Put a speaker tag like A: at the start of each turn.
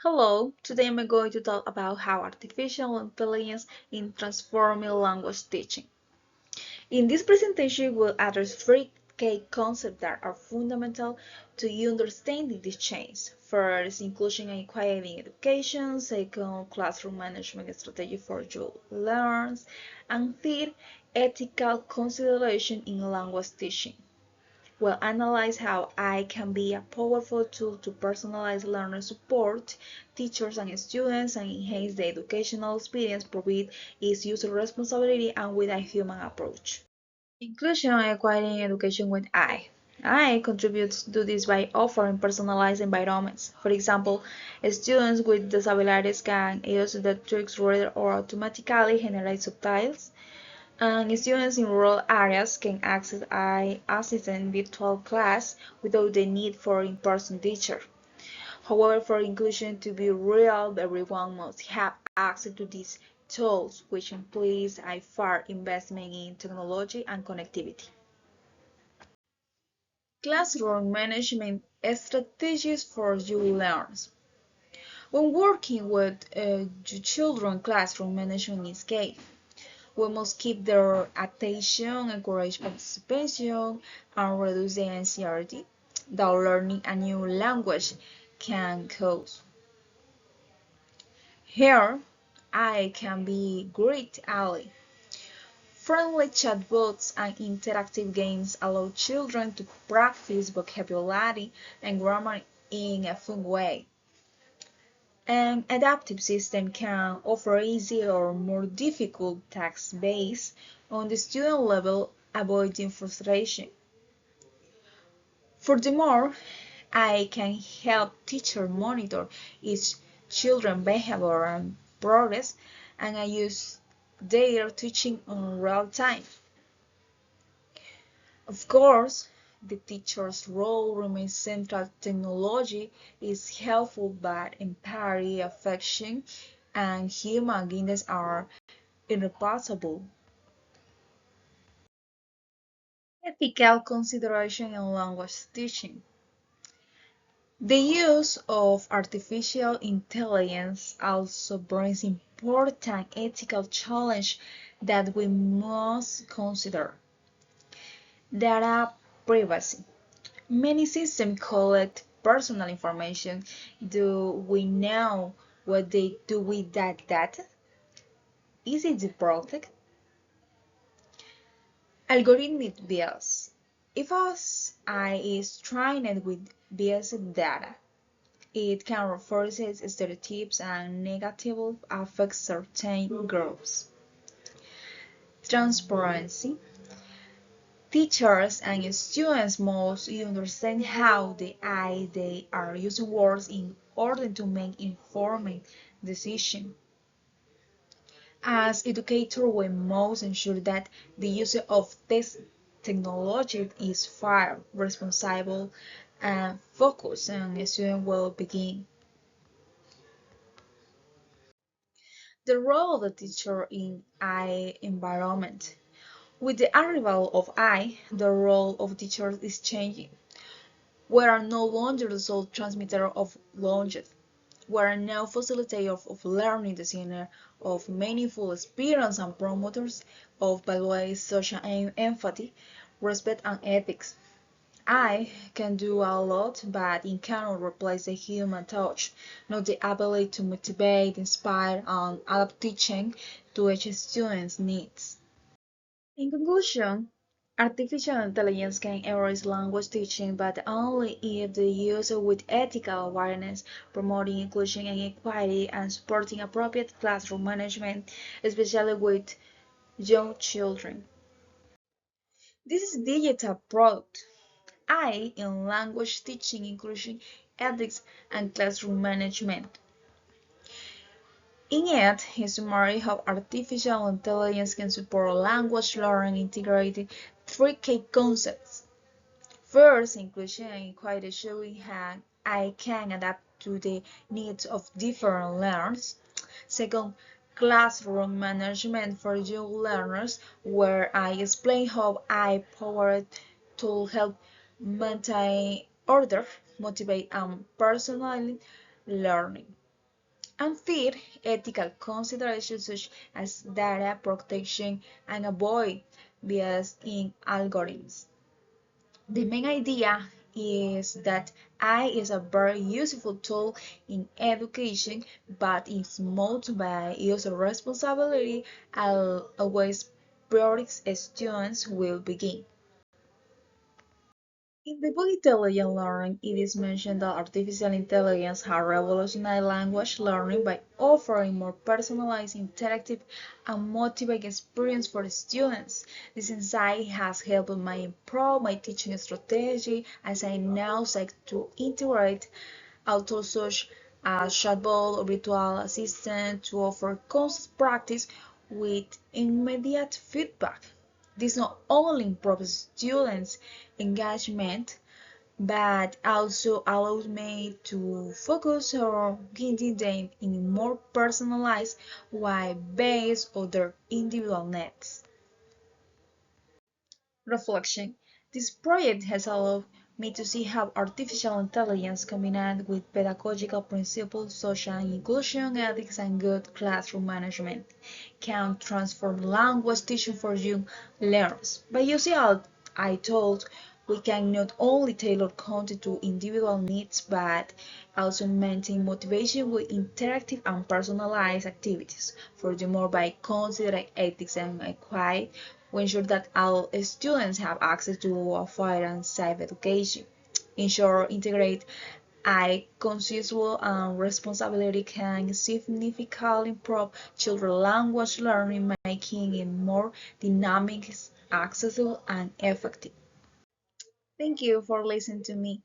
A: Hello, today I'm going to talk about how artificial intelligence is transforming language teaching. In this presentation, we'll address three key concepts that are fundamental to you understanding this change. First, inclusion and equity in education. Second, classroom management strategy for your learners. And third, ethical consideration in language teaching. We'll analyze how AI can be a powerful tool to personalize learner support, teachers and students, and enhance the educational experience, provide its user responsibility and with a human approach. Inclusion and acquiring education with AI. AI contributes to this by offering personalized environments. For example, students with disabilities can use the text reader or automatically generate subtitles. And students in rural areas can access AI assistant virtual class without the need for in-person teacher. However, for inclusion to be real, everyone must have access to these tools, which implies a far investment in technology and connectivity. Classroom management strategies for your learners. When working with your children, classroom management is key. We must keep their attention, encourage participation, and reduce the anxiety that learning a new language can cause. Here, I can be great ally. Friendly chatbots and interactive games allow children to practice vocabulary and grammar in a fun way. An adaptive system can offer easier or more difficult tasks based on the student level, avoiding frustration. Furthermore, I can help teachers monitor each children's behavior and progress, and I use their teaching in real time. Of course, the teacher's role remains central. Technology is helpful, but empathy, affection, and human guidance are irreplaceable. Ethical consideration in language teaching. The use of artificial intelligence also brings important ethical challenges that we must consider. Data privacy. Many systems collect personal information. Do we know what they do with that data? Is it protected? Algorithmic bias. If AI is trained with biased data, it can reinforce stereotypes and negatively affect certain groups. Transparency. Teachers and students must understand how the AI they are using words in order to make informed decisions. As educators, we must ensure that the use of this technology is fair, responsible, and focused on student well-being. The role of the teacher in AI environment. With the arrival of AI, the role of teachers is changing. We are no longer the sole transmitter of knowledge. We are now facilitators of learning, designer of meaningful experience and promoters of values social empathy, respect and ethics. I can do a lot, but it cannot replace the human touch, not the ability to motivate, inspire, and adapt teaching to each student's needs. In conclusion, artificial intelligence can enhance language teaching, but only if the used with ethical awareness, promoting inclusion and equality, and supporting appropriate classroom management, especially with young children. This is digital product. I in language teaching, inclusion, ethics, and classroom management. In it, he summarized how artificial intelligence can support language learning, integrating three key concepts. First, inclusion and equality, showing how I can adapt to the needs of different learners. Second, classroom management for young learners, where I explain how I powered to help maintain order, motivate, and personal learning. And third, ethical considerations such as data protection and avoid bias in algorithms. The main idea is that AI is a very useful tool in education, but it's motivated by user responsibility and always priorities students will begin. In the book Intelligent Learning, it is mentioned that artificial intelligence has revolutionized language learning by offering more personalized, interactive, and motivating experience for students. This insight has helped me improve my teaching strategy as I now seek to integrate auto such as chatbot or virtual assistant to offer constant practice with immediate feedback. This not only improves students' engagement but also allows me to focus on guiding them in a more personalized way based on their individual needs. Reflection. This project has allowed me to see how artificial intelligence combined with pedagogical principles such as inclusion, ethics, and good classroom management can transform language teaching for young learners. By using all I told, we can not only tailor content to individual needs but also maintain motivation with interactive and personalized activities. Furthermore, by considering ethics and equity, we ensure that all students have access to a fair and safe education. Ensure integrate I consensual and responsibility can significantly improve children's language learning, making it more dynamic, accessible, and effective. Thank you for listening to me.